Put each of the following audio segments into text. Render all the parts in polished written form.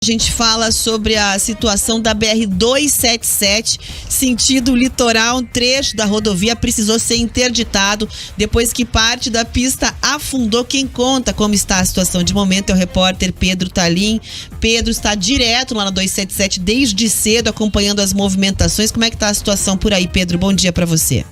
A gente fala sobre a situação da BR-277, sentido litoral. Um trecho da rodovia precisou ser interditado depois que parte da pista afundou. Quem conta como está a situação de momento é o repórter Pedro Talim. Pedro está direto lá na 277 desde cedo, acompanhando as movimentações. Como é que está a situação por aí, Pedro? Bom dia para você.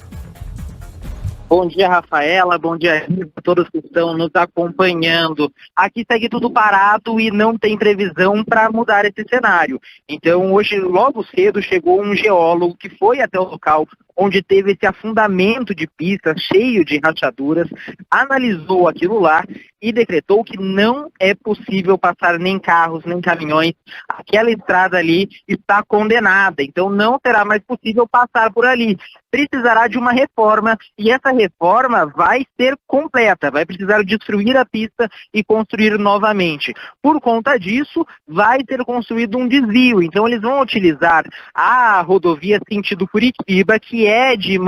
Bom dia, Rafaela. Bom dia a todos que estão nos acompanhando. Aqui segue tudo parado e não tem previsão para mudar esse cenário. Então, hoje, logo cedo, chegou um geólogo que foi até o local onde teve esse afundamento de pista cheio de rachaduras, analisou aquilo lá e decretou que não é possível passar nem carros, nem caminhões. Aquela estrada ali está condenada, então não será mais possível passar por ali. Precisará de uma reforma e essa reforma vai ser completa, vai precisar destruir a pista e construir novamente. Por conta disso, vai ser construído um desvio, então eles vão utilizar a rodovia sentido Curitiba, que é de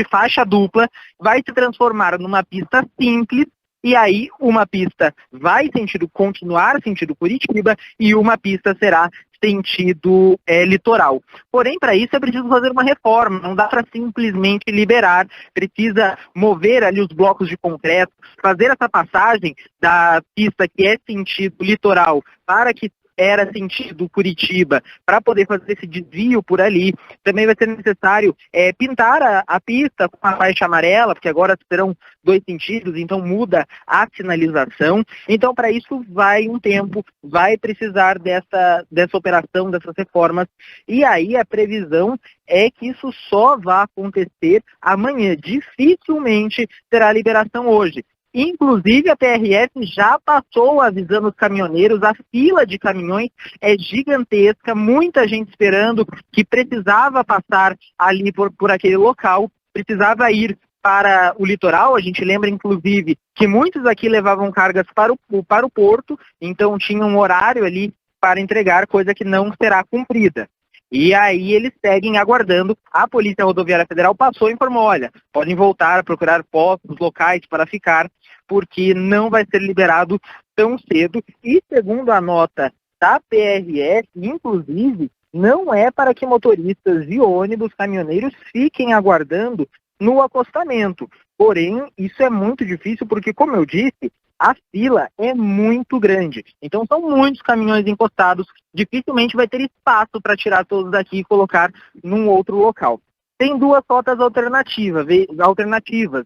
faixa dupla, vai se transformar numa pista simples. E aí, uma pista vai continuar sentido Curitiba e uma pista será sentido litoral. Porém, para isso é preciso fazer uma reforma, não dá para simplesmente liberar, precisa mover ali os blocos de concreto, fazer essa passagem da pista que é sentido litoral para que era sentido Curitiba, para poder fazer esse desvio por ali. Também vai ser necessário pintar a pista com a faixa amarela, porque agora serão 2 sentidos, então muda a sinalização. Então, para isso vai um tempo, vai precisar dessa operação, dessas reformas. E aí a previsão é que isso só vai acontecer amanhã. Dificilmente terá liberação hoje. Inclusive, a PRF já passou avisando os caminhoneiros, a fila de caminhões é gigantesca, muita gente esperando que precisava passar ali por aquele local, precisava ir para o litoral. A gente lembra, inclusive, que muitos aqui levavam cargas para o porto, então tinha um horário ali para entregar, coisa que não será cumprida. E aí eles seguem aguardando. A Polícia Rodoviária Federal passou e informou, olha, podem voltar a procurar postos locais para ficar, porque não vai ser liberado tão cedo. E segundo a nota da PRF, inclusive, não é para que motoristas de ônibus, caminhoneiros, fiquem aguardando no acostamento. Porém, isso é muito difícil porque, como eu disse, a fila é muito grande. Então são muitos caminhões encostados, dificilmente vai ter espaço para tirar todos daqui e colocar num outro local. Tem 2 rotas alternativas.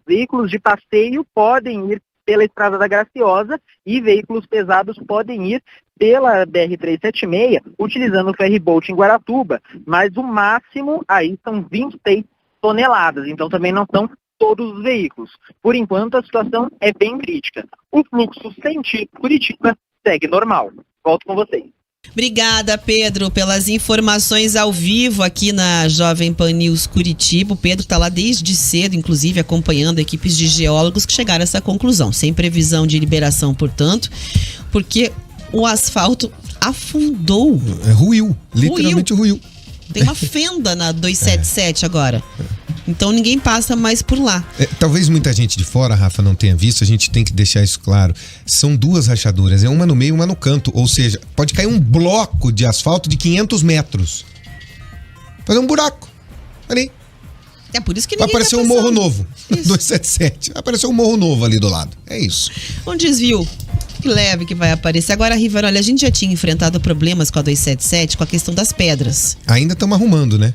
Veículos de passeio podem ir pela Estrada da Graciosa e veículos pesados podem ir pela BR-376, utilizando o ferryboat em Guaratuba, mas o máximo aí são 26 toneladas, então também não são todos os veículos. Por enquanto, a situação é bem crítica. O fluxo sentido Curitiba segue normal. Volto com vocês. Obrigada, Pedro, pelas informações ao vivo aqui na Jovem Pan News Curitiba. O Pedro está lá desde cedo, inclusive acompanhando equipes de geólogos que chegaram a essa conclusão, sem previsão de liberação, portanto, porque o asfalto afundou. Ruiu, literalmente ruiu. Tem uma fenda na 277 agora. Então ninguém passa mais por lá. Talvez muita gente de fora, Rafa, não tenha visto, a gente tem que deixar isso claro. São 2 rachaduras, uma no meio e uma no canto. Ou seja, pode cair um bloco de asfalto de 500 metros. Fazer um buraco. Ali. É por isso que vai ninguém aparecer um morro novo. 277. Vai aparecer um morro novo ali do lado. É isso. Um desvio leve que vai aparecer. Agora, River, olha, a gente já tinha enfrentado problemas com a 277, com a questão das pedras. Ainda estamos arrumando, né?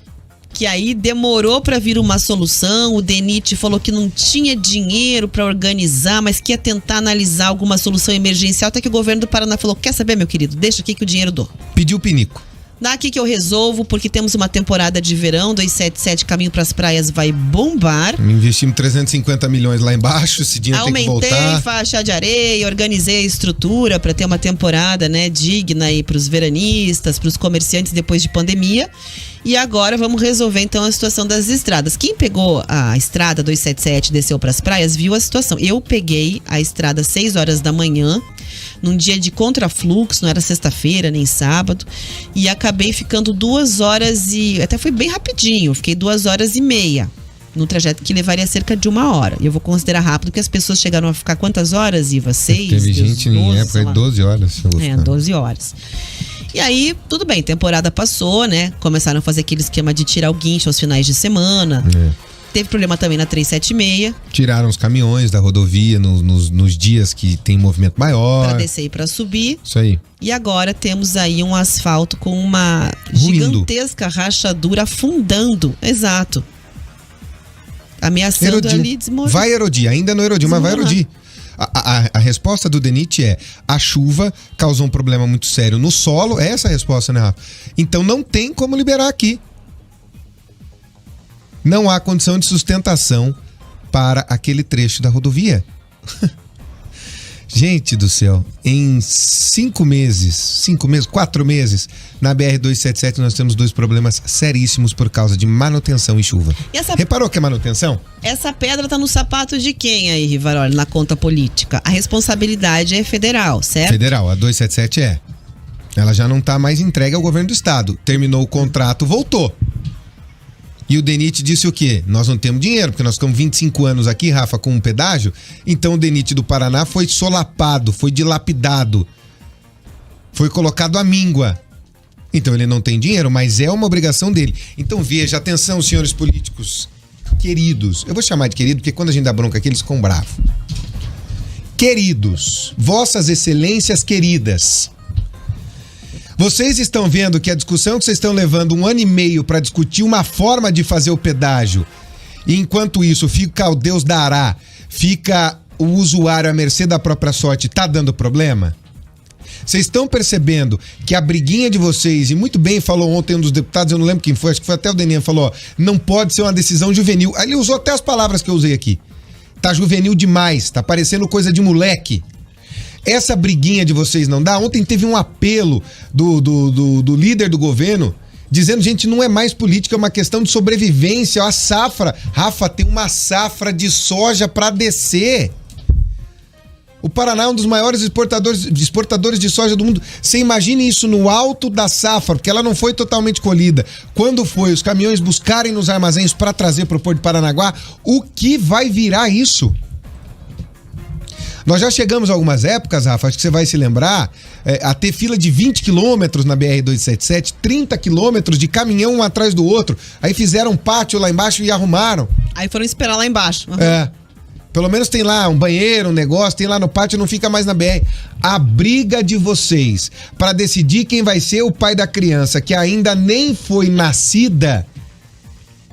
Que aí demorou para vir uma solução. O DENIT falou que não tinha dinheiro para organizar, mas que ia tentar analisar alguma solução emergencial, até que o governo do Paraná falou, quer saber, meu querido, deixa aqui que o dinheiro dou. Pediu o pinico. Dá aqui que eu resolvo, porque temos uma temporada de verão, 277 Caminho para as Praias vai bombar. Investimos 350 milhões lá embaixo, esse dinheiro tem que voltar. Aumentei faixa de areia, organizei a estrutura para ter uma temporada, né, digna aí para os veranistas, para os comerciantes depois de pandemia. E agora vamos resolver então a situação das estradas. Quem pegou a estrada 277 e desceu para as praias viu a situação. Eu peguei a estrada às 6 horas da manhã, num dia de contrafluxo, não era sexta-feira nem sábado, e acabei ficando 2 horas e... até foi bem rapidinho, fiquei 2 horas e meia num trajeto que levaria cerca de 1 hora. E eu vou considerar rápido, porque as pessoas chegaram a ficar quantas horas, Iva? 6? Teve gente 12, em época de 12 horas. 12 horas. E aí, tudo bem, temporada passou, né? Começaram a fazer aquele esquema de tirar o guincho aos finais de semana. Teve problema também na 376. Tiraram os caminhões da rodovia nos dias que tem movimento maior. Pra descer e pra subir. Isso aí. E agora temos aí um asfalto com uma gigantesca rachadura afundando. Exato. Ameaçando ali desmoronar. Vai erodir, ainda não erodiu, mas vai erodir. A resposta do DENIT é: a chuva causou um problema muito sério no solo. É essa a resposta, né, Rafa? Então não tem como liberar aqui. Não há condição de sustentação para aquele trecho da rodovia. Gente do céu, em 4 meses, na BR-277 nós temos 2 problemas seríssimos por causa de manutenção e chuva. Reparou que é manutenção? Essa pedra tá no sapato de quem aí, Rivaroli, na conta política? A responsabilidade é federal, certo? Federal, a 277 é. Ela já não tá mais entregue ao governo do estado. Terminou o contrato, voltou. E o DENIT disse o quê? Nós não temos dinheiro, porque nós ficamos 25 anos aqui, Rafa, com um pedágio. Então o DENIT do Paraná foi solapado, foi dilapidado. Foi colocado à míngua. Então ele não tem dinheiro, mas é uma obrigação dele. Então veja, atenção, senhores políticos queridos. Eu vou chamar de querido, porque quando a gente dá bronca aqui, eles ficam bravos. Queridos, vossas excelências queridas. Vocês estão vendo que a discussão que vocês estão levando 1 ano e meio para discutir uma forma de fazer o pedágio, e enquanto isso fica o Deus dará, fica o usuário à mercê da própria sorte, tá dando problema? Vocês estão percebendo que a briguinha de vocês, e muito bem falou ontem um dos deputados, eu não lembro quem foi, acho que foi até o Deninha, falou, ó, não pode ser uma decisão juvenil. Aí ele usou até as palavras que eu usei aqui. Tá juvenil demais, tá parecendo coisa de moleque. Essa briguinha de vocês não dá? Ontem teve um apelo do líder do governo dizendo, gente, não é mais política, é uma questão de sobrevivência. A safra, Rafa, tem uma safra de soja para descer. O Paraná é um dos maiores exportadores de soja do mundo. Você imagine isso no alto da safra, porque ela não foi totalmente colhida. Quando foi os caminhões buscarem nos armazéns para trazer para o Porto de Paranaguá, o que vai virar isso? Nós já chegamos a algumas épocas, Rafa, acho que você vai se lembrar, a ter fila de 20 quilômetros na BR-277, 30 quilômetros de caminhão um atrás do outro. Aí fizeram um pátio lá embaixo e arrumaram. Aí foram esperar lá embaixo. Uhum. Pelo menos tem lá um banheiro, um negócio, tem lá no pátio, não fica mais na BR. A briga de vocês para decidir quem vai ser o pai da criança que ainda nem foi nascida,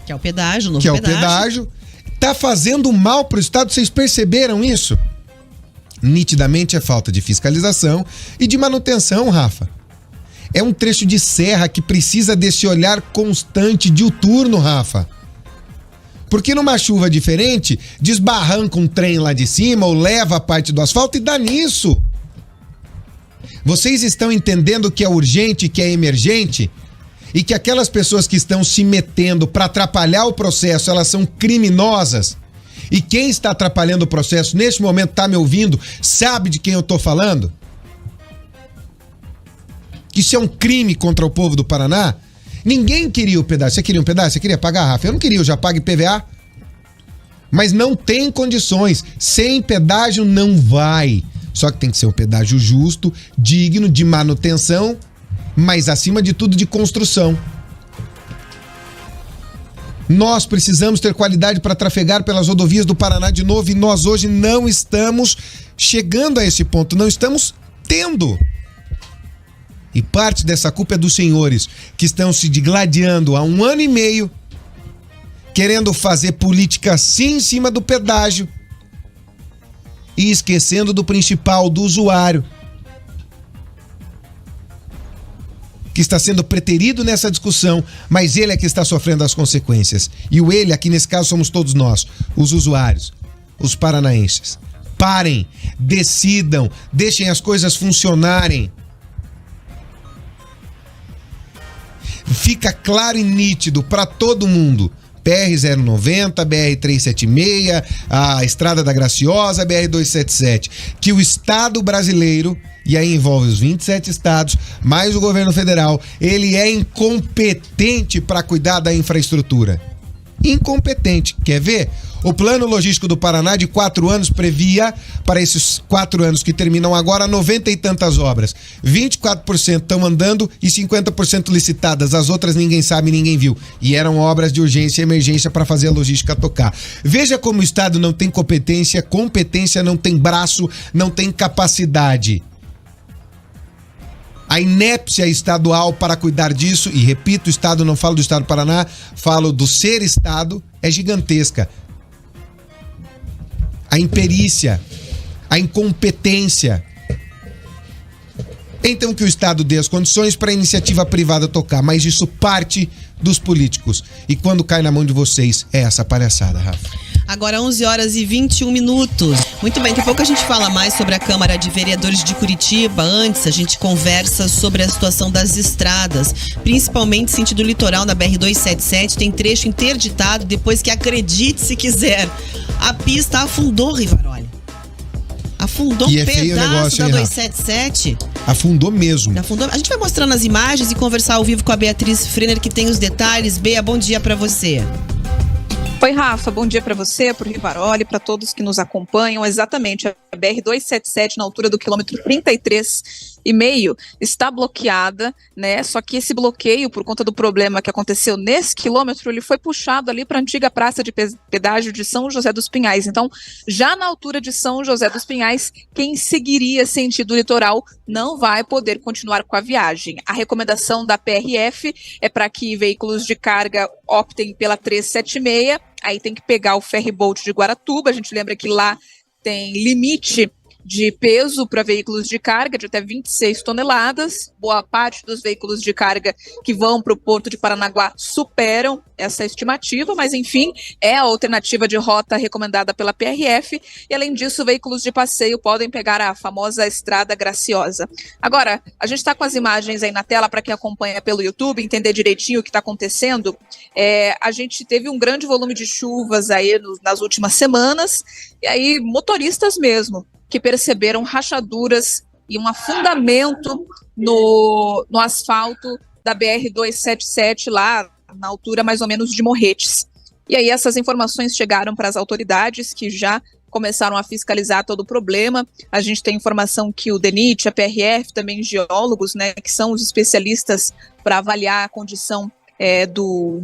que é o pedágio, que é o pedágio, tá fazendo mal pro estado. Vocês perceberam isso? Nitidamente é falta de fiscalização e de manutenção, Rafa. É um trecho de serra que precisa desse olhar constante, diuturno, Rafa. Porque numa chuva diferente, desbarranca um trem lá de cima ou leva a parte do asfalto e dá nisso. Vocês estão entendendo que é urgente, que é emergente? E que aquelas pessoas que estão se metendo para atrapalhar o processo, elas são criminosas? E quem está atrapalhando o processo neste momento, está me ouvindo, sabe de quem eu estou falando? Que isso é um crime contra o povo do Paraná? Ninguém queria o pedágio. Você queria um pedágio? Você queria pagar, Rafa? Eu não queria, eu já pago IPVA. Mas não tem condições. Sem pedágio não vai. Só que tem que ser um pedágio justo, digno, de manutenção, mas acima de tudo de construção. Nós precisamos ter qualidade para trafegar pelas rodovias do Paraná de novo e nós hoje não estamos chegando a esse ponto, não estamos tendo. E parte dessa culpa é dos senhores que estão se digladiando há 1 ano e meio, querendo fazer política sim em cima do pedágio e esquecendo do principal, do usuário, que está sendo preterido nessa discussão, mas ele é que está sofrendo as consequências. E o ele, aqui nesse caso, somos todos nós, os usuários, os paranaenses. Parem, decidam, deixem as coisas funcionarem. Fica claro e nítido para todo mundo. BR-090, BR-376, a Estrada da Graciosa, BR-277, que o Estado brasileiro, e aí envolve os 27 estados, mais o governo federal, ele é incompetente para cuidar da infraestrutura. incompetente. Quer ver? O plano logístico do Paraná de 4 anos previa, para esses 4 anos que terminam agora, 90 e tantas obras. 24% estão andando e 50% licitadas. As outras ninguém sabe, ninguém viu. E eram obras de urgência e emergência para fazer a logística tocar. Veja como o Estado não tem competência não tem braço, não tem capacidade. A inépcia estadual para cuidar disso, e repito, o Estado, não falo do Estado do Paraná, falo do ser Estado, é gigantesca. A imperícia, a incompetência. Então que o Estado dê as condições para a iniciativa privada tocar, mas isso parte dos políticos. E quando cai na mão de vocês, é essa palhaçada, Rafa. Agora 11 horas e 21 minutos. Muito bem, daqui a pouco a gente fala mais sobre a Câmara de Vereadores de Curitiba. Antes, a gente conversa sobre a situação das estradas, principalmente sentido litoral na BR-277. Tem trecho interditado depois que, acredite se quiser, a pista afundou, Rivaroli. Afundou um pedaço negócio, da 277. Afundou mesmo. Afundou. A gente vai mostrando as imagens e conversar ao vivo com a Beatriz Frenner, que tem os detalhes. Bea, bom dia pra você. Oi, Rafa, bom dia para você, para o Rivaroli, para todos que nos acompanham. Exatamente, a BR-277, na altura do quilômetro 33,5, está bloqueada, né? Só que esse bloqueio, por conta do problema que aconteceu nesse quilômetro, ele foi puxado ali para a antiga praça de pedágio de São José dos Pinhais. Então, já na altura de São José dos Pinhais, quem seguiria sentido litoral não vai poder continuar com a viagem. A recomendação da PRF é para que veículos de carga optem pela 376, aí tem que pegar o ferryboat de Guaratuba. A gente lembra que lá tem limite de peso para veículos de carga de até 26 toneladas. Boa parte dos veículos de carga que vão para o Porto de Paranaguá superam essa estimativa, mas enfim, é a alternativa de rota recomendada pela PRF. E além disso, veículos de passeio podem pegar a famosa Estrada Graciosa. Agora, a gente está com as imagens aí na tela para quem acompanha pelo YouTube, entender direitinho o que está acontecendo. A gente teve um grande volume de chuvas aí nas últimas semanas, e aí motoristas mesmo, que perceberam rachaduras e um afundamento no asfalto da BR-277 lá na altura mais ou menos de Morretes. E aí essas informações chegaram para as autoridades que já começaram a fiscalizar todo o problema. A gente tem informação que o DENIT, a PRF, também geólogos, né, que são os especialistas para avaliar a condição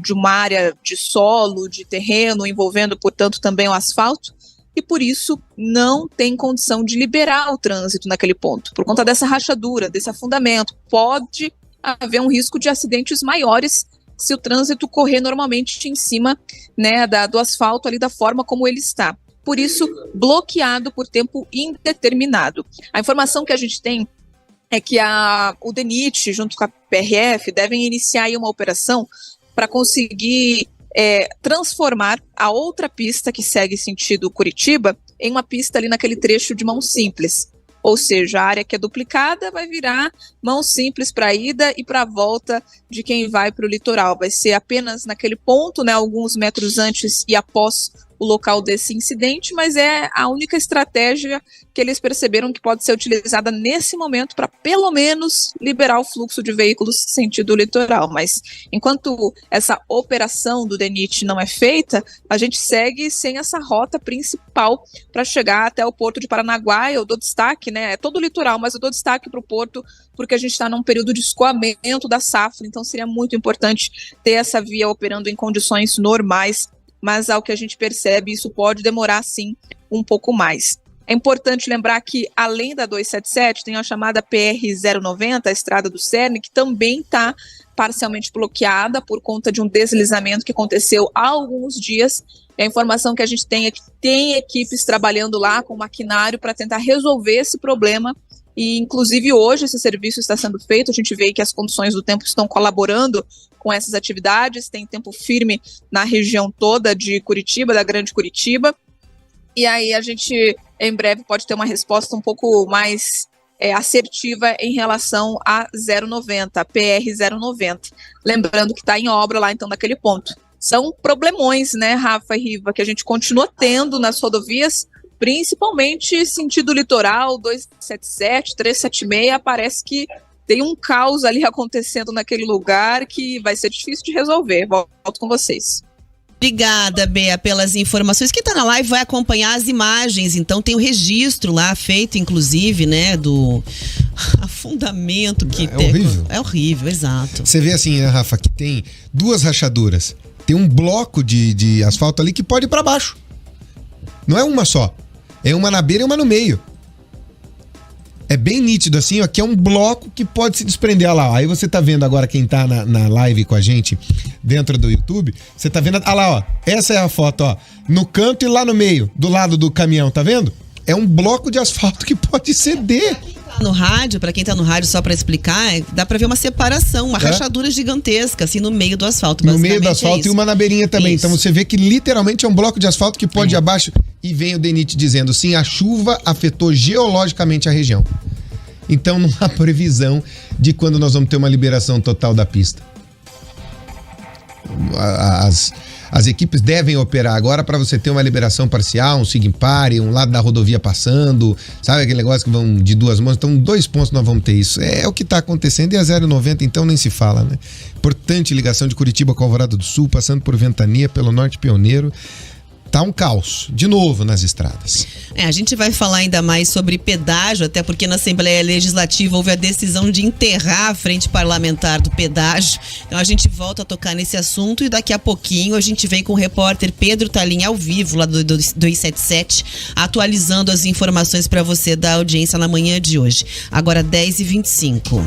de uma área de solo, de terreno, envolvendo, portanto, também o asfalto. E por isso não tem condição de liberar o trânsito naquele ponto. Por conta dessa rachadura, desse afundamento, pode haver um risco de acidentes maiores se o trânsito correr normalmente em cima, né, do asfalto ali da forma como ele está. Por isso, bloqueado por tempo indeterminado. A informação que a gente tem é que o DENIT, junto com a PRF, devem iniciar aí uma operação para conseguir transformar a outra pista que segue sentido Curitiba em uma pista ali naquele trecho de mão simples. Ou seja, a área que é duplicada vai virar mão simples para a ida e para a volta de quem vai para o litoral. Vai ser apenas naquele ponto, né, alguns metros antes e após o local desse incidente, mas é a única estratégia que eles perceberam que pode ser utilizada nesse momento para pelo menos liberar o fluxo de veículos sentido litoral. Mas enquanto essa operação do DENIT não é feita, a gente segue sem essa rota principal para chegar até o Porto de Paranaguá. Eu dou destaque, né? É todo o litoral, mas eu dou destaque para o Porto porque a gente está num período de escoamento da safra, então seria muito importante ter essa via operando em condições normais, mas ao que a gente percebe, isso pode demorar, sim, um pouco mais. É importante lembrar que, além da 277, tem a chamada PR-090, a Estrada do Cerne, que também está parcialmente bloqueada por conta de um deslizamento que aconteceu há alguns dias. E a informação que a gente tem é que tem equipes trabalhando lá com maquinário para tentar resolver esse problema. E, inclusive, hoje esse serviço está sendo feito. A gente vê que as condições do tempo estão colaborando com essas atividades. Tem tempo firme na região toda de Curitiba, da Grande Curitiba. E aí a gente, em breve, pode ter uma resposta um pouco mais assertiva em relação a 090, a PR-090. Lembrando que está em obra lá, então, naquele ponto. São problemões, né, Rafa e Riva, que a gente continua tendo nas rodovias, principalmente sentido litoral, 277, 376, parece que tem um caos ali acontecendo naquele lugar que vai ser difícil de resolver. Volto com vocês. Obrigada, Bea, pelas informações. Quem tá na live vai acompanhar as imagens, então tem o registro lá, feito inclusive, né, do afundamento que tem. Horrível. É horrível, exato. Você vê assim, né, Rafa, que tem 2 rachaduras. Tem um bloco de asfalto ali que pode ir pra baixo. Não é uma só. É uma na beira e uma no meio. É bem nítido assim, ó, que é um bloco que pode se desprender. Olha lá, aí você tá vendo agora quem tá na live com a gente dentro do YouTube, você tá vendo, olha lá, ó, essa é a foto, ó, no canto e lá no meio, do lado do caminhão, tá vendo? É um bloco de asfalto que pode ceder. No rádio, pra quem tá no rádio, só pra explicar, dá pra ver uma separação, uma rachadura gigantesca, assim, no meio do asfalto. No meio do asfalto e uma na beirinha também. Isso. Então você vê que literalmente é um bloco de asfalto que pode ir abaixo. E vem o DENIT dizendo, sim, a chuva afetou geologicamente a região. Então não há previsão de quando nós vamos ter uma liberação total da pista. As equipes devem operar agora para você ter uma liberação parcial, um SIGPARE, um lado da rodovia passando, sabe aquele negócio que vão de 2 mãos? Então 2 pontos nós vamos ter isso. É o que está acontecendo e a 090 então nem se fala, né? Importante ligação de Curitiba com Alvorada do Sul, passando por Ventania, pelo Norte Pioneiro. Tá um caos, de novo, nas estradas. A gente vai falar ainda mais sobre pedágio, até porque na Assembleia Legislativa houve a decisão de enterrar a frente parlamentar do pedágio. Então a gente volta a tocar nesse assunto e daqui a pouquinho a gente vem com o repórter Pedro Talim ao vivo, lá do 277, atualizando as informações para você da audiência na manhã de hoje. Agora 10h25.